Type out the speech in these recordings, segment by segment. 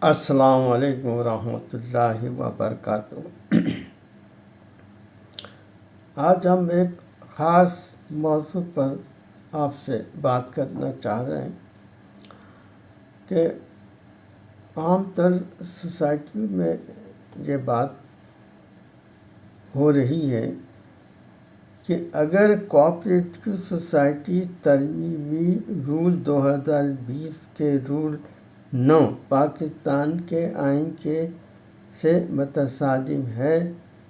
السلام علیکم ورحمۃ اللہ وبرکاتہ۔ آج ہم ایک خاص موضوع پر آپ سے بات کرنا چاہ رہے ہیں کہ عام طرز سوسائٹی میں یہ بات ہو رہی ہے کہ اگر کوآپریٹو سوسائٹی ترمیمی رول 2020 کے رول 9 پاکستان کے آئین کے سے متصادم ہے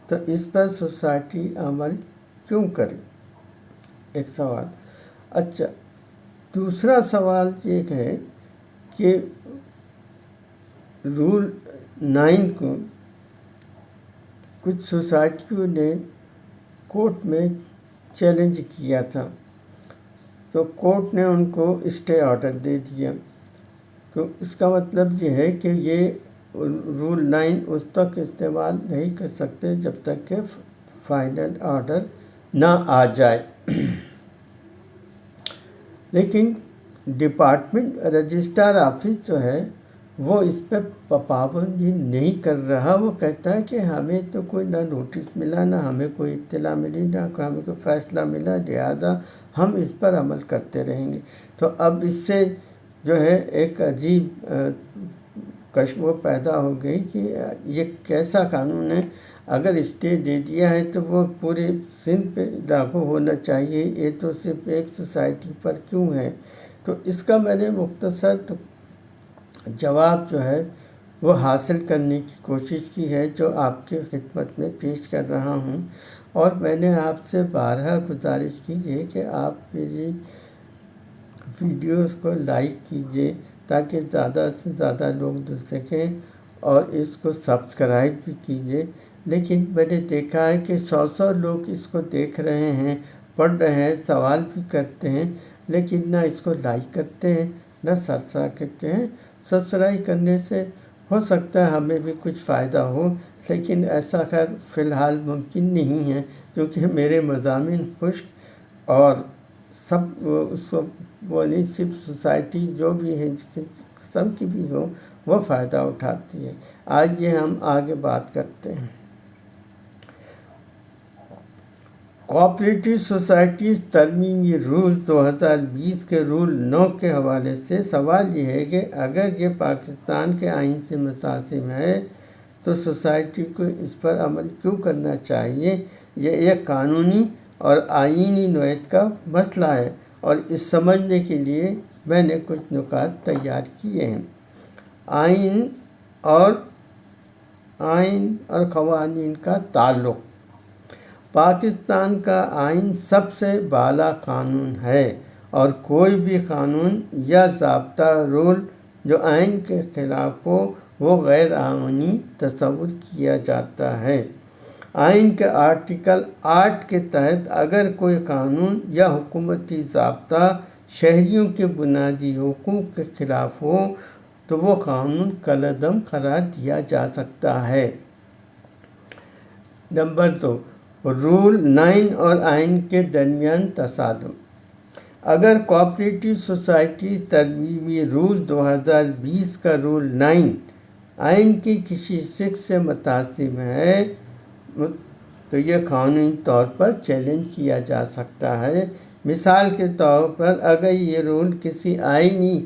تو اس پر سوسائٹی عمل کیوں کرے؟ ایک سوال۔ اچھا، دوسرا سوال یہ ہے کہ رول 9 کو کچھ سوسائٹیوں نے کورٹ میں چیلنج کیا تھا، تو کورٹ نے ان کو اسٹے آرڈر دے دیا۔ تو اس کا مطلب یہ ہے کہ یہ رول 9 اس تک استعمال نہیں کر سکتے جب تک کہ فائنل آرڈر نہ آ جائے۔ لیکن ڈپارٹمنٹ رجسٹرار آفس جو ہے وہ اس پہ پابندی نہیں کر رہا۔ وہ کہتا ہے کہ ہمیں تو کوئی نہ نوٹس ملا، نہ ہمیں کوئی اطلاع ملی، نہ ہمیں کوئی فیصلہ ملا، لہٰذا ہم اس پر عمل کرتے رہیں گے۔ تو اب اس سے جو ہے ایک عجیب کشمکش پیدا ہو گئی کہ یہ کیسا قانون ہے؟ اگر اسٹے دے دیا ہے تو وہ پورے سندھ پہ لاگو ہونا چاہیے، یہ تو صرف ایک سوسائٹی پر کیوں ہے؟ تو اس کا میں نے مختصر جواب جو ہے وہ حاصل کرنے کی کوشش کی ہے، جو آپ کی خدمت میں پیش کر رہا ہوں۔ اور میں نے آپ سے بارہا گزارش کی ہے کہ آپ میری ویڈیوز کو لائک کیجیے تاکہ زیادہ سے زیادہ لوگ دیکھ سکیں، اور اس کو سبسکرائب بھی کیجیے۔ لیکن میں نے دیکھا ہے کہ 100 لوگ اس کو دیکھ رہے ہیں، پڑھ رہے ہیں، سوال بھی کرتے ہیں، لیکن نہ اس کو لائک کرتے ہیں نہ سبسکرائب کرتے ہیں۔ سبسکرائب کرنے سے ہو سکتا ہے ہمیں بھی کچھ فائدہ ہو، لیکن ایسا خیر فی الحال ممکن نہیں ہے، کیونکہ میرے مضامین خشک اور سب وہ نہیں، صرف سوسائٹی جو بھی ہے قسم کی بھی ہو وہ فائدہ اٹھاتی ہے۔ آئیے ہم آگے بات کرتے ہیں۔ کوآپریٹو سوسائٹیز ترمیمی رول 2020 کے رول 9 کے حوالے سے سوال یہ ہے کہ اگر یہ پاکستان کے آئین سے متصادم ہے تو سوسائٹی کو اس پر عمل کیوں کرنا چاہیے؟ یہ ایک قانونی اور آئینی نوعیت کا مسئلہ ہے، اور اس سمجھنے کے لیے میں نے کچھ نکات تیار کیے ہیں۔ آئین اور قوانین کا تعلق۔ پاکستان کا آئین سب سے بالا قانون ہے، اور کوئی بھی قانون یا ضابطہ رول جو آئین کے خلاف ہو وہ غیر آئینی تصور کیا جاتا ہے۔ آئین کے آرٹیکل 8 کے تحت اگر کوئی قانون یا حکومتی ضابطہ شہریوں کے بنیادی حقوق کے خلاف ہو تو وہ قانون کالعدم قرار دیا جا سکتا ہے۔ نمبر 2، رول 9 اور آئین کے درمیان تصادم۔ اگر کوآپریٹو سوسائٹی ترمیمی رول 2020 کا رول 9 آئین کی کسی سیکشن سے متصادم ہے تو یہ قانونی طور پر چیلنج کیا جا سکتا ہے۔ مثال کے طور پر اگر یہ رول کسی آئینی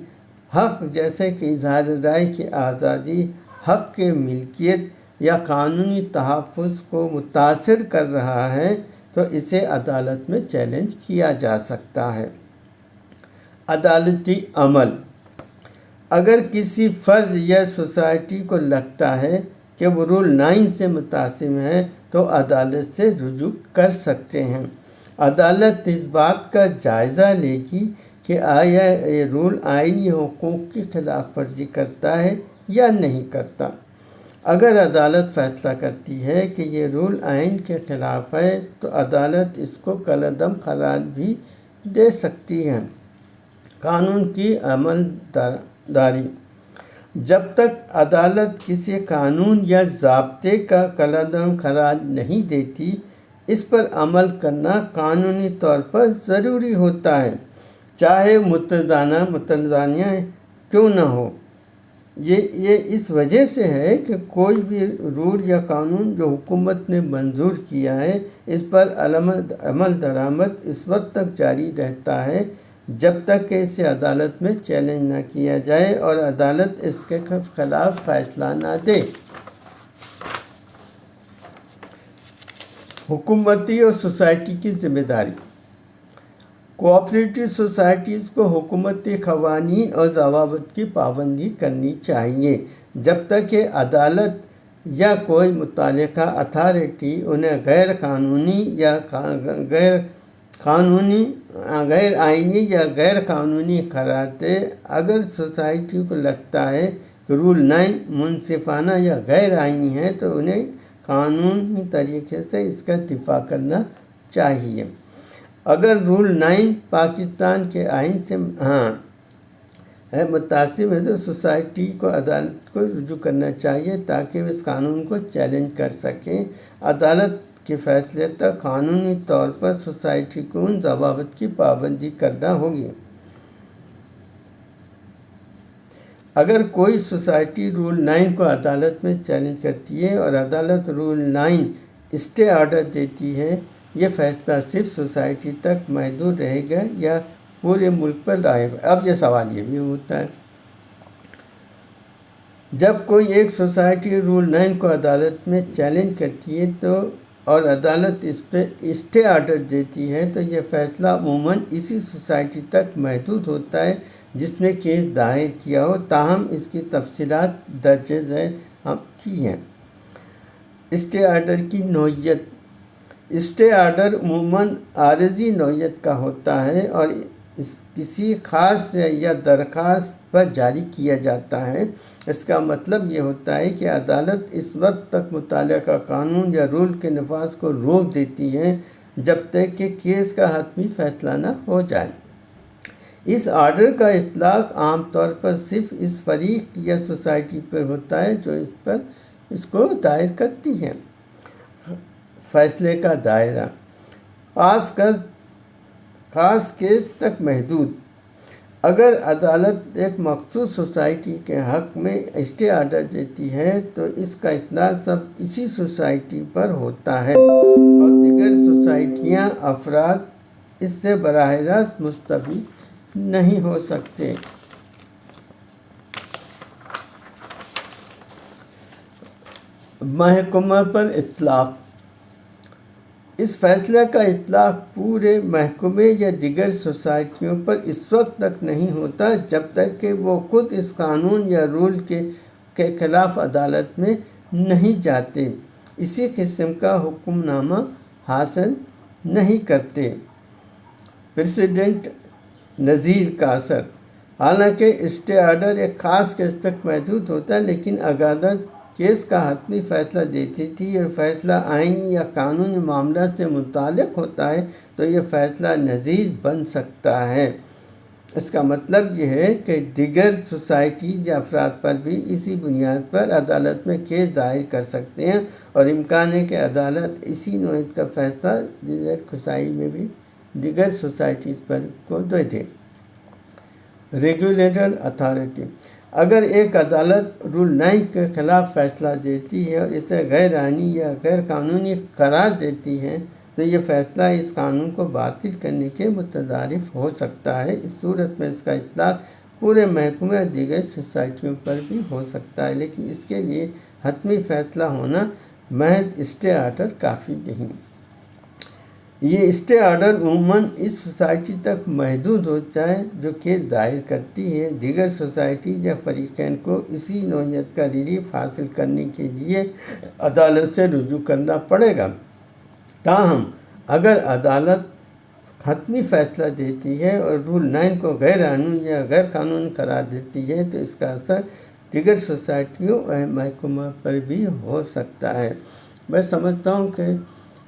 حق جیسے کہ اظہار رائے کی آزادی، حق کے ملکیت یا قانونی تحفظ کو متاثر کر رہا ہے تو اسے عدالت میں چیلنج کیا جا سکتا ہے۔ عدالتی عمل۔ اگر کسی فرد یا سوسائٹی کو لگتا ہے کہ وہ رول 9 سے متصادم ہے تو عدالت سے رجوع کر سکتے ہیں۔ عدالت اس بات کا جائزہ لے گی کہ آیا یہ رول آئینی حقوق کی خلاف ورزی کرتا ہے یا نہیں کرتا۔ اگر عدالت فیصلہ کرتی ہے کہ یہ رول آئین کے خلاف ہے تو عدالت اس کو کالعدم قرار بھی دے سکتی ہے۔ قانون کی عمل داری۔ جب تک عدالت کسی قانون یا ضابطے کا کالعدم قرار نہیں دیتی، اس پر عمل کرنا قانونی طور پر ضروری ہوتا ہے، چاہے متنازعہ کیوں نہ ہو۔ یہ اس وجہ سے ہے کہ کوئی بھی رول یا قانون جو حکومت نے منظور کیا ہے اس پر عمل درآمد اس وقت تک جاری رہتا ہے جب تک کہ اسے عدالت میں چیلنج نہ کیا جائے اور عدالت اس کے خلاف فیصلہ نہ دے۔ حکومتی اور سوسائٹی کی ذمہ داری۔ کوآپریٹو سوسائٹیز کو حکومتی قوانین اور ضوابط کی پابندی کرنی چاہیے جب تک کہ عدالت یا کوئی متعلقہ اتھارٹی انہیں غیر آئینی یا غیر قانونی قرار دے۔ اگر سوسائٹی کو لگتا ہے کہ رول 9 منصفانہ یا غیر آئینی ہے تو انہیں قانونی طریقے سے اس کا دفاع کرنا چاہیے۔ اگر رول 9 پاکستان کے آئین سے متاثر ہے تو سوسائٹی کو عدالت کو رجوع کرنا چاہیے تاکہ وہ اس قانون کو چیلنج کر سکیں۔ عدالت کے فیصلے تک قانونی طور پر سوسائٹی کو ان ضوابط کی پابندی کرنا ہوگی۔ اگر کوئی سوسائٹی رول 9 کو عدالت میں چیلنج کرتی ہے اور عدالت رول 9 اسٹے آرڈر دیتی ہے، یہ فیصلہ صرف سوسائٹی تک محدود رہے گا یا پورے ملک پر لائق؟ اب یہ سوال یہ بھی ہوتا ہے، جب کوئی ایک سوسائٹی رول 9 کو عدالت میں چیلنج کرتی ہے اور عدالت اس پہ اسٹے آرڈر دیتی ہے تو یہ فیصلہ عموماً اسی سوسائٹی تک محدود ہوتا ہے جس نے کیس دائر کیا ہو، تاہم اس کی تفصیلات درج ذیل ہم کی ہیں۔ اسٹے آرڈر کی نوعیت۔ اسٹے آرڈر عموماً عارضی نوعیت کا ہوتا ہے اور کسی خاص یا درخواست پر جاری کیا جاتا ہے۔ اس کا مطلب یہ ہوتا ہے کہ عدالت اس وقت تک متعلقہ قانون یا رول کے نفاذ کو روک دیتی ہے جب تک کہ کیس کا حتمی فیصلہ نہ ہو جائے۔ اس آرڈر کا اطلاق عام طور پر صرف اس فریق یا سوسائٹی پر ہوتا ہے جو اس کو دائر کرتی ہے۔ فیصلے کا دائرہ۔ خاص کیس تک محدود۔ اگر عدالت ایک مخصوص سوسائٹی کے حق میں اسٹے آرڈر دیتی ہے تو اس کا اطلاق صرف اسی سوسائٹی پر ہوتا ہے اور دیگر سوسائٹیاں افراد اس سے براہ راست مستفید نہیں ہو سکتے۔ محکمہ پر اطلاق۔ اس فیصلے کا اطلاق پورے محکمے یا دیگر سوسائٹیوں پر اس وقت تک نہیں ہوتا جب تک کہ وہ خود اس قانون یا رول کے خلاف عدالت میں نہیں جاتے، اسی قسم کا حکم نامہ حاصل نہیں کرتے۔ پریسیڈنٹ نظیر کا اثر۔ حالانکہ اسٹے آرڈر ایک خاص کیس تک محدود ہوتا ہے، لیکن عدالت کیس کا حتمی فیصلہ دیتی تھی اور فیصلہ آئینی یا قانونی معاملات سے متعلق ہوتا ہے تو یہ فیصلہ نظیر بن سکتا ہے۔ اس کا مطلب یہ ہے کہ دیگر سوسائٹی یا افراد پر بھی اسی بنیاد پر عدالت میں کیس دائر کر سکتے ہیں اور امکان ہے کہ عدالت اسی نوعیت کا فیصلہ دیگر سوسائٹیز پر کو دے دے۔ Regulator authority. اگر ایک عدالت رول 9 کے خلاف فیصلہ دیتی ہے اور اسے غیر آئینی یا غیر قانونی قرار دیتی ہے تو یہ فیصلہ اس قانون کو باطل کرنے کے مترادف ہو سکتا ہے۔ اس صورت میں اس کا اطلاق پورے محکمے اور دیگر سوسائٹیوں پر بھی ہو سکتا ہے، لیکن اس کے لیے حتمی فیصلہ ہونا محض اسٹے آرڈر کافی نہیں۔ یہ اسٹے آرڈر عموماً اس سوسائٹی تک محدود ہوتا ہے جو کیس دائر کرتی ہے۔ دیگر سوسائٹی یا فریقین کو اسی نوعیت کا ریلیف حاصل کرنے کے لیے عدالت سے رجوع کرنا پڑے گا۔ تاہم اگر عدالت حتمی فیصلہ دیتی ہے اور رول 9 کو غیر آئینی یا غیر قانونی قرار دیتی ہے تو اس کا اثر دیگر سوسائٹیوں اور محکمہ پر بھی ہو سکتا ہے۔ میں سمجھتا ہوں کہ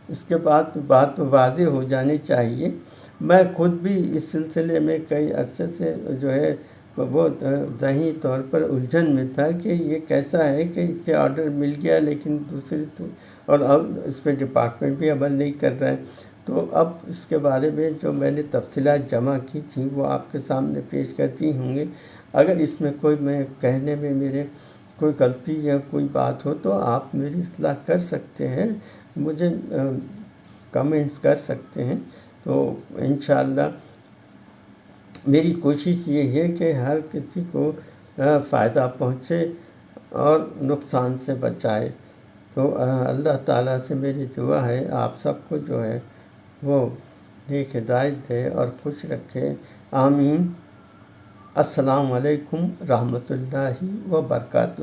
اس کے بعد بات واضح ہو جانی چاہیے۔ میں خود بھی اس سلسلے میں کئی عرصے سے جو ہے وہ ذہنی طور پر الجھن میں تھا کہ یہ کیسا ہے کہ اس سے آرڈر مل گیا لیکن اور اب اس پہ ڈپارٹمنٹ بھی عمل نہیں کر رہا ہے۔ تو اب اس کے بارے میں جو میں نے تفصیلات جمع کی تھیں وہ آپ کے سامنے پیش کرتی ہوں گے۔ اگر اس میں کوئی میں کہنے میں میرے کوئی غلطی یا کوئی بات ہو تو آپ میری اصلاح کر سکتے ہیں، مجھے کمنٹس کر سکتے ہیں۔ تو انشاءاللہ میری کوشش یہ ہے کہ ہر کسی کو فائدہ پہنچے اور نقصان سے بچائے۔ تو اللہ تعالیٰ سے میری دعا ہے آپ سب کو جو ہے وہ نیک ہدایت دے اور خوش رکھے، آمین۔ السلام علیکم رحمۃ اللہ وبرکاتہ۔